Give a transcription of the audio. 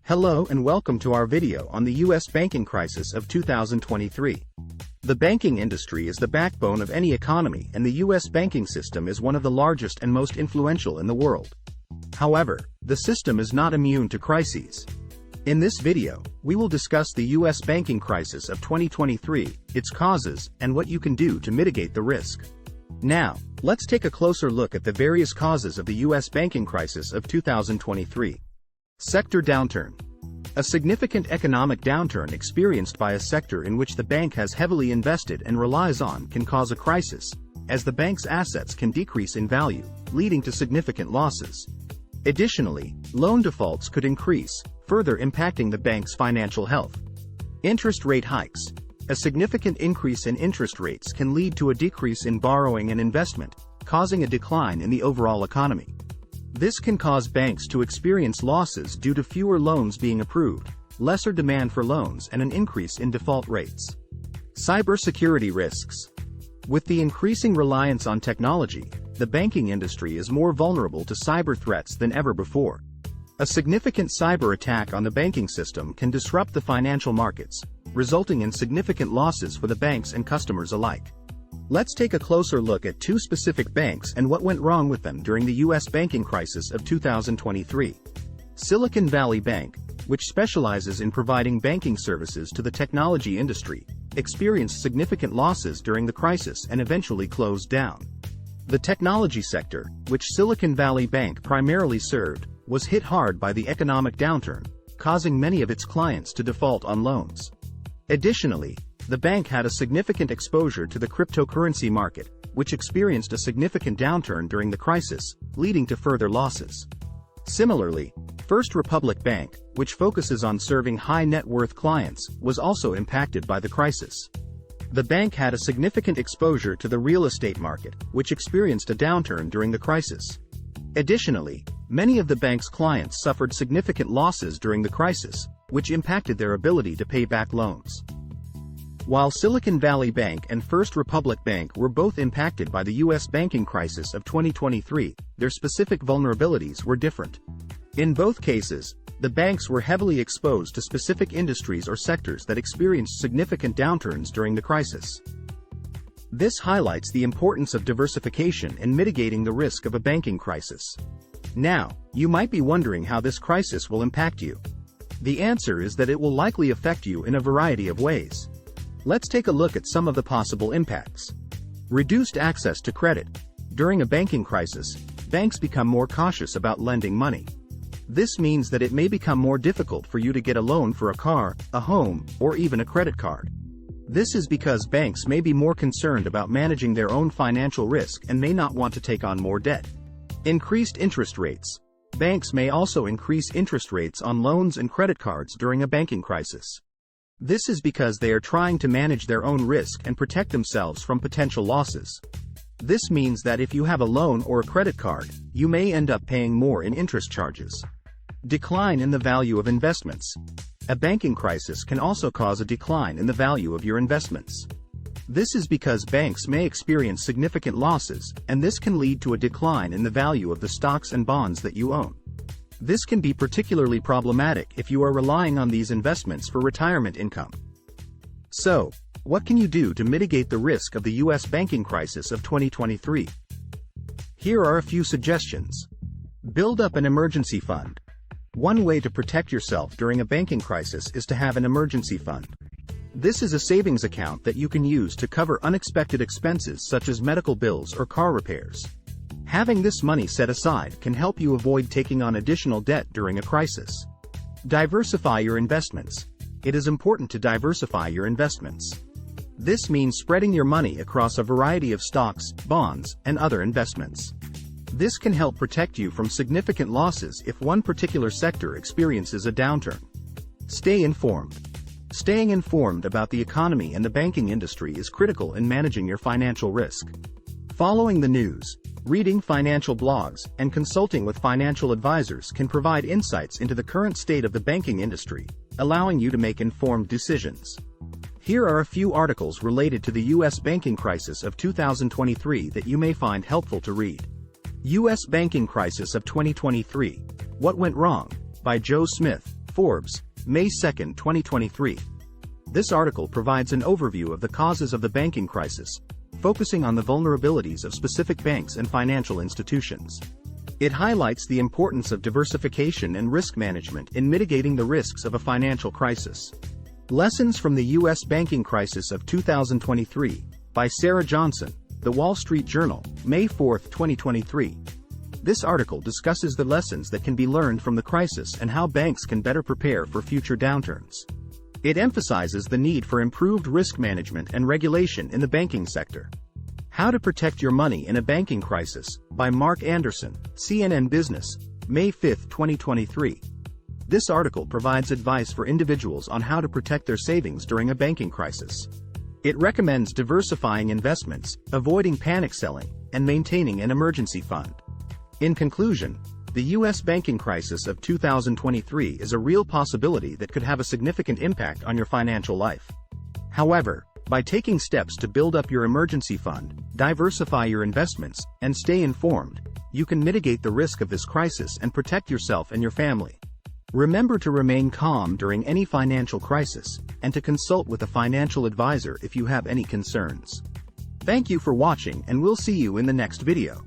Hello and welcome to our video on the U.S. banking crisis of 2023. The banking industry is the backbone of any economy, and the U.S. banking system is one of the largest and most influential in the world. However, the system is not immune to crises. In this video, we will discuss the U.S. banking crisis of 2023, its causes, and what you can do to mitigate the risk. Now, let's take a closer look at the various causes of the U.S. banking crisis of 2023. Sector downturn. A significant economic downturn experienced by a sector in which the bank has heavily invested and relies on can cause a crisis, as the bank's assets can decrease in value, leading to significant losses. Additionally, loan defaults could increase, further impacting the bank's financial health. Interest rate hikes. A significant increase in interest rates can lead to a decrease in borrowing and investment, causing a decline in the overall economy. This can cause banks to experience losses due to fewer loans being approved, lesser demand for loans, and an increase in default rates. Cybersecurity risks. With the increasing reliance on technology, the banking industry is more vulnerable to cyber threats than ever before. A significant cyber attack on the banking system can disrupt the financial markets, resulting in significant losses for the banks and customers alike. Let's take a closer look at two specific banks and what went wrong with them during the U.S. banking crisis of 2023. Silicon Valley Bank, which specializes in providing banking services to the technology industry, experienced significant losses during the crisis and eventually closed down. The technology sector, which Silicon Valley Bank primarily served, was hit hard by the economic downturn, causing many of its clients to default on loans. Additionally, the bank had a significant exposure to the cryptocurrency market, which experienced a significant downturn during the crisis, leading to further losses. Similarly, First Republic Bank, which focuses on serving high-net-worth clients, was also impacted by the crisis. The bank had a significant exposure to the real estate market, which experienced a downturn during the crisis. Additionally, many of the bank's clients suffered significant losses during the crisis, which impacted their ability to pay back loans. While Silicon Valley Bank and First Republic Bank were both impacted by the U.S. banking crisis of 2023, their specific vulnerabilities were different. In both cases, the banks were heavily exposed to specific industries or sectors that experienced significant downturns during the crisis. This highlights the importance of diversification in mitigating the risk of a banking crisis. Now, you might be wondering how this crisis will impact you. The answer is that it will likely affect you in a variety of ways. Let's take a look at some of the possible impacts. Reduced access to credit. During a banking crisis, banks become more cautious about lending money. This means that it may become more difficult for you to get a loan for a car, a home, or even a credit card. This is because banks may be more concerned about managing their own financial risk and may not want to take on more debt. Increased interest rates. Banks may also increase interest rates on loans and credit cards during a banking crisis. This is because they are trying to manage their own risk and protect themselves from potential losses. This means that if you have a loan or a credit card, you may end up paying more in interest charges. Decline in the value of investments. A banking crisis can also cause a decline in the value of your investments. This is because banks may experience significant losses, and this can lead to a decline in the value of the stocks and bonds that you own. This can be particularly problematic if you are relying on these investments for retirement income. So, what can you do to mitigate the risk of the U.S. banking crisis of 2023? Here are a few suggestions. Build up an emergency fund. One way to protect yourself during a banking crisis is to have an emergency fund. This is a savings account that you can use to cover unexpected expenses such as medical bills or car repairs. Having this money set aside can help you avoid taking on additional debt during a crisis. Diversify your investments. It is important to diversify your investments. This means spreading your money across a variety of stocks, bonds, and other investments. This can help protect you from significant losses if one particular sector experiences a downturn. Stay informed. Staying informed about the economy and the banking industry is critical in managing your financial risk. Following the news, reading financial blogs, and consulting with financial advisors can provide insights into the current state of the banking industry, allowing you to make informed decisions. Here are a few articles related to the U.S. banking crisis of 2023 that you may find helpful to read. U.S. Banking Crisis of 2023, What Went Wrong? By Joe Smith, Forbes, May 2, 2023. This article provides an overview of the causes of the banking crisis, focusing on the vulnerabilities of specific banks and financial institutions. It highlights the importance of diversification and risk management in mitigating the risks of a financial crisis. Lessons from the U.S. Banking Crisis of 2023, by Sarah Johnson, The Wall Street Journal, May 4, 2023. This article discusses the lessons that can be learned from the crisis and how banks can better prepare for future downturns. It emphasizes the need for improved risk management and regulation in the banking sector. How to Protect Your Money in a Banking Crisis, by Mark Anderson, CNN Business, May 5, 2023. This article provides advice for individuals on how to protect their savings during a banking crisis. It recommends diversifying investments, avoiding panic selling, and maintaining an emergency fund. In conclusion, the U.S. banking crisis of 2023 is a real possibility that could have a significant impact on your financial life. However, by taking steps to build up your emergency fund, diversify your investments, and stay informed, you can mitigate the risk of this crisis and protect yourself and your family. Remember to remain calm during any financial crisis, and to consult with a financial advisor if you have any concerns. Thank you for watching, and we'll see you in the next video.